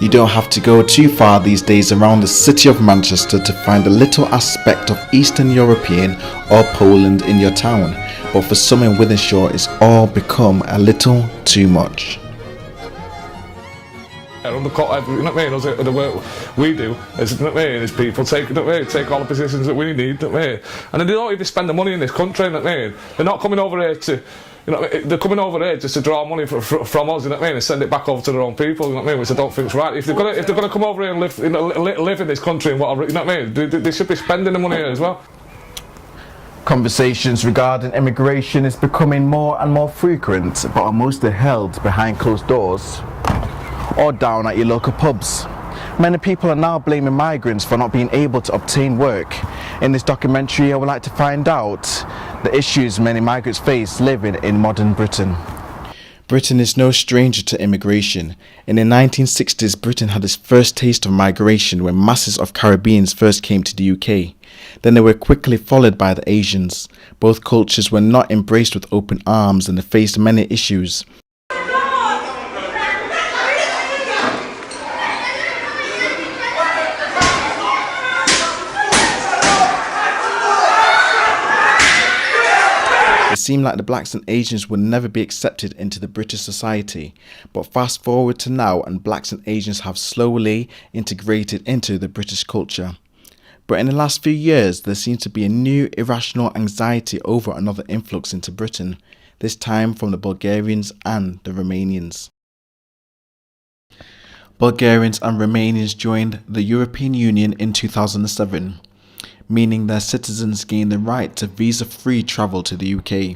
You don't have to go too far these days around the city of Manchester to find a little aspect of Eastern European or Poland in your town, but for some in Wythenshawe it's all become a little too much. Undercut, you know what I mean? The work we do, is, you know what I mean? Is people take, you know what I mean? Take all the positions that we need, you know what I mean? And they don't even spend the money in this country, you know what I mean? They're not coming over here to, you know, they're coming over here just to draw money from us, you know what I mean, and send it back over to their own people, you know what I mean, which I don't think is right. If they're gonna come over here and live, you know, live in this country and whatever, you know what I mean, they should be spending the money here as well. Conversations regarding immigration is becoming more and more frequent, but are mostly held behind closed doors or down at your local pubs. Many people are now blaming migrants for not being able to obtain work. In this documentary, I would like to find out the issues many migrants face living in modern Britain. Britain is no stranger to immigration. In the 1960s, Britain had its first taste of migration when masses of Caribbeans first came to the UK. Then they were quickly followed by the Asians. Both cultures were not embraced with open arms and they faced many issues. It seemed like the blacks and Asians would never be accepted into the British society, but fast forward to now and blacks and Asians have slowly integrated into the British culture. But in the last few years there seems to be a new irrational anxiety over another influx into Britain, this time from the Bulgarians and the Romanians. Bulgarians and Romanians joined the European Union in 2007. Meaning their citizens gain the right to visa-free travel to the UK.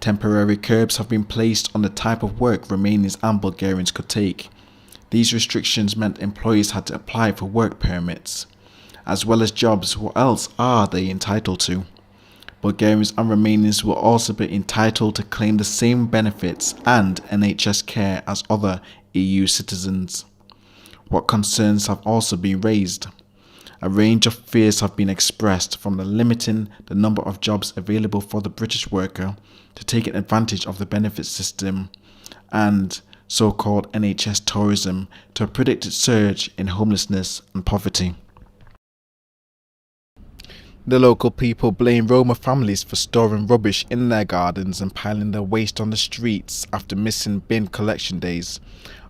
Temporary curbs have been placed on the type of work Romanians and Bulgarians could take. These restrictions meant employees had to apply for work permits, as well as jobs. What else are they entitled to? Bulgarians and Romanians will also be entitled to claim the same benefits and NHS care as other EU citizens. What concerns have also been raised? A range of fears have been expressed, from the limiting the number of jobs available for the British worker to taking advantage of the benefit system and so-called NHS tourism to a predicted surge in homelessness and poverty. The local people blame Roma families for storing rubbish in their gardens and piling their waste on the streets after missing bin collection days.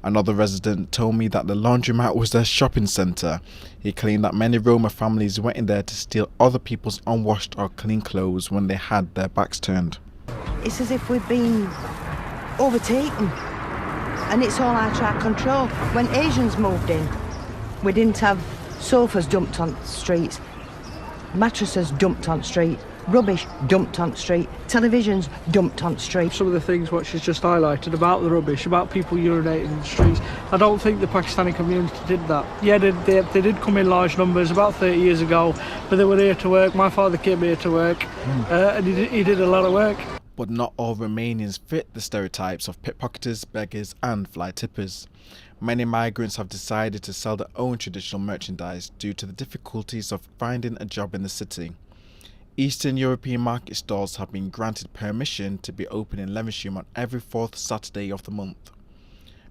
Another resident told me that the laundromat was their shopping centre. He claimed that many Roma families went in there to steal other people's unwashed or clean clothes when they had their backs turned. It's as if we've been overtaken and it's all out of our control. When Asians moved in, we didn't have sofas dumped on streets, mattresses dumped on street, rubbish dumped on street, televisions dumped on street. Some of the things what she's just highlighted about the rubbish, about people urinating in the streets, I don't think the Pakistani community did that. Yeah, they did come in large numbers about 30 years ago, but they were here to work. My father came here to work, and he did a lot of work. But not all Romanians fit the stereotypes of pickpocketers, beggars and fly tippers. Many migrants have decided to sell their own traditional merchandise due to the difficulties of finding a job in the city. Eastern European market stalls have been granted permission to be open in Levenshulme on every fourth Saturday of the month.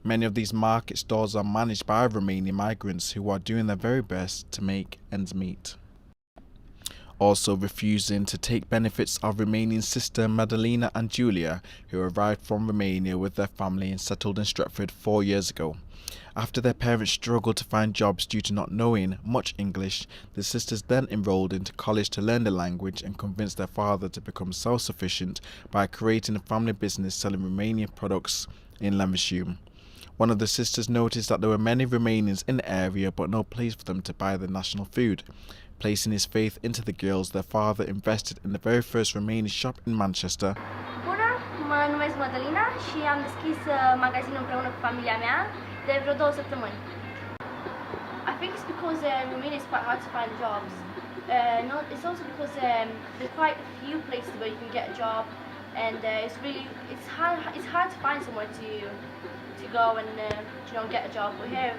Many of these market stalls are managed by Romanian migrants who are doing their very best to make ends meet. Also refusing to take benefits are Romanian sister Madalina and Julia, who arrived from Romania with their family and settled in Stretford 4 years ago. After their parents struggled to find jobs due to not knowing much English, the sisters then enrolled into college to learn the language and convinced their father to become self-sufficient by creating a family business selling Romanian products in Levenshulme. One of the sisters noticed that there were many Romanians in the area but no place for them to buy their national food. Placing his faith into the girls, their father invested in the very first Romanian shop in Manchester. Bună, mă numesc Madalina și am deschis magazinul împreună cu familia mea de vreo 2 săptămâni. I think it's because Romania is quite hard to find jobs. No, it's also because there's quite a few places where you can get a job, and it's hard to find somewhere to go and get a job. But here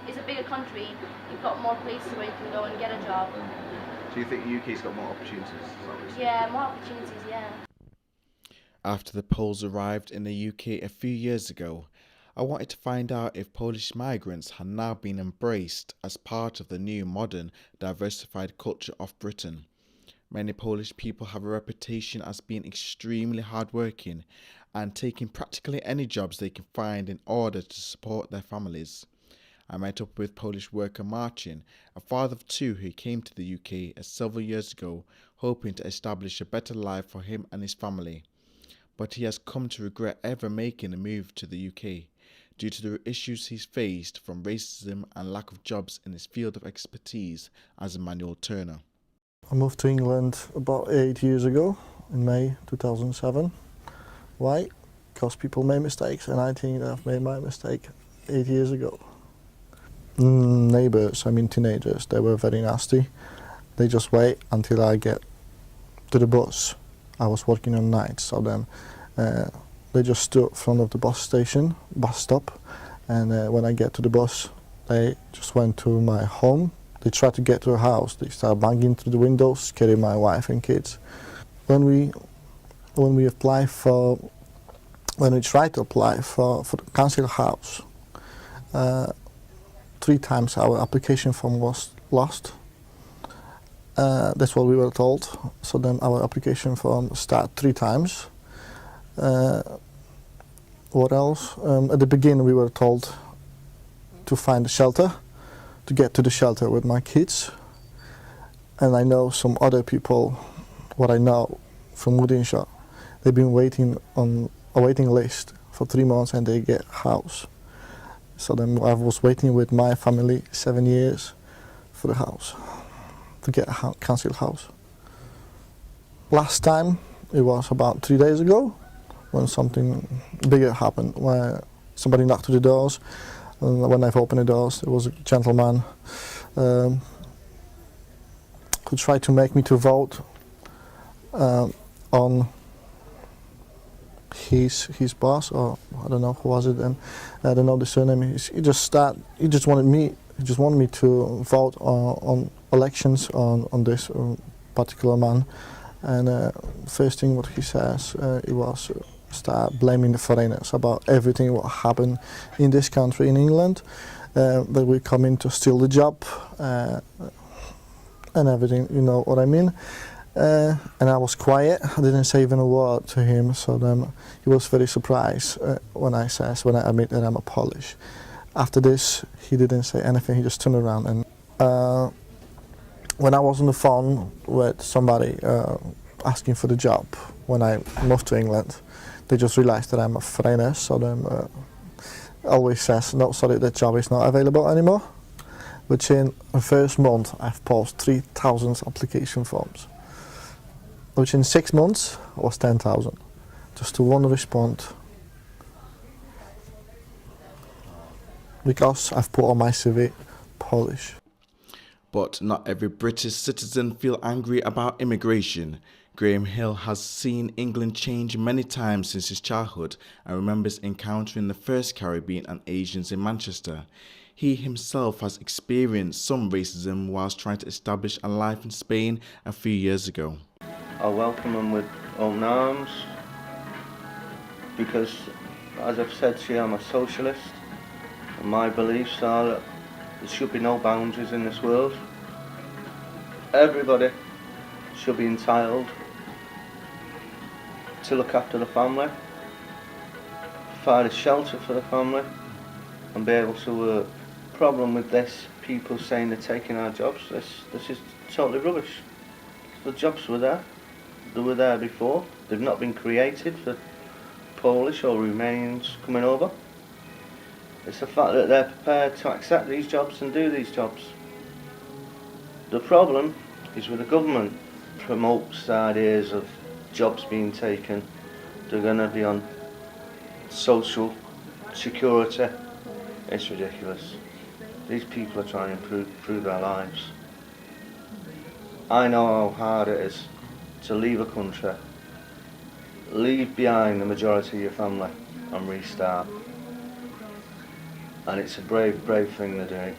it's a bigger country. You've got more places where you can go and get a job. Do you think the UK's got more opportunities? Yeah, more opportunities. Yeah. After the Poles arrived in the UK a few years ago, I wanted to find out if Polish migrants had now been embraced as part of the new, modern, diversified culture of Britain. Many Polish people have a reputation as being extremely hardworking and taking practically any jobs they can find in order to support their families. I met up with Polish worker Marcin, a father of two who came to the UK several years ago, hoping to establish a better life for him and his family. But he has come to regret ever making a move to the UK due to the issues he's faced from racism and lack of jobs in his field of expertise as a manual turner. I moved to England about 8 years ago, in May 2007. Why? Because people make mistakes, and I think I've made my mistake 8 years ago. Neighbours, I mean teenagers, they were very nasty. They just wait until I get to the bus. I was working on nights, so then they just stood in front of the bus stop, and when I get to the bus, they just went to my home. They tried to get to a house. They started banging through the windows, scaring my wife and kids. When we tried to apply for the council house, 3 times our application form was lost. That's what we were told. So then our application form started 3 times. What else? At the beginning we were told to find a shelter, to get to the shelter with my kids. And I know some other people, what I know from Woodinshire, they've been waiting on a waiting list for 3 months and they get a house. So then I was waiting with my family 7 years for the house, to get a council house. Last time, it was about 3 days ago, when something bigger happened, where somebody knocked to the doors, and when I've opened the doors, there was a gentleman who tried to make me to vote on his boss, or I don't know who was it, and I don't know the surname. He just wanted me to vote on elections on this particular man. And first thing what he says, it was start blaming the foreigners about everything what happened in this country, in England, that we come in to steal the job and everything, you know what I mean. And I was quiet, I didn't say even a word to him, so then he was very surprised when I admit that I'm a Polish. After this, he didn't say anything, he just turned around. And when I was on the phone with somebody asking for the job, when I moved to England, they just realized that I'm a foreigner, so then always says, no, sorry, that job is not available anymore. Within the first month, I've posted 3,000 application forms. Within 6 months, it was 10,000. Just to one respond. Because I've put on my CV, Polish. But not every British citizen feel angry about immigration. Graham Hill has seen England change many times since his childhood and remembers encountering the first Caribbean and Asians in Manchester. He himself has experienced some racism whilst trying to establish a life in Spain a few years ago. I welcome them with open arms because, as I've said to you, I'm a socialist and my beliefs are that there should be no boundaries in this world. Everybody should be entitled to look after the family, provide a shelter for the family and be able to work. The problem with this, people saying they're taking our jobs, this is totally rubbish. The jobs were there. They were there before. They've not been created for Polish or Romanians coming over. It's the fact that they're prepared to accept these jobs and do these jobs. The problem is with the government promotes the ideas of jobs being taken. They're going to be on social security. It's ridiculous. These people are trying to improve their lives. I know how hard it is to leave a country, leave behind the majority of your family and restart. And it's a brave thing they're doing.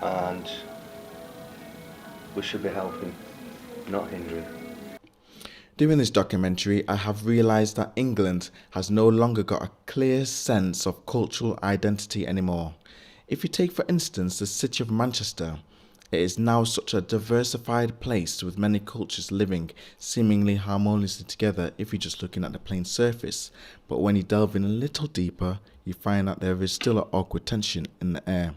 And we should be helping, not hindering. Doing this documentary, I have realised that England has no longer got a clear sense of cultural identity anymore. If you take for instance the city of Manchester, it is now such a diversified place with many cultures living seemingly harmoniously together if you're just looking at the plain surface, but when you delve in a little deeper, you find that there is still an awkward tension in the air.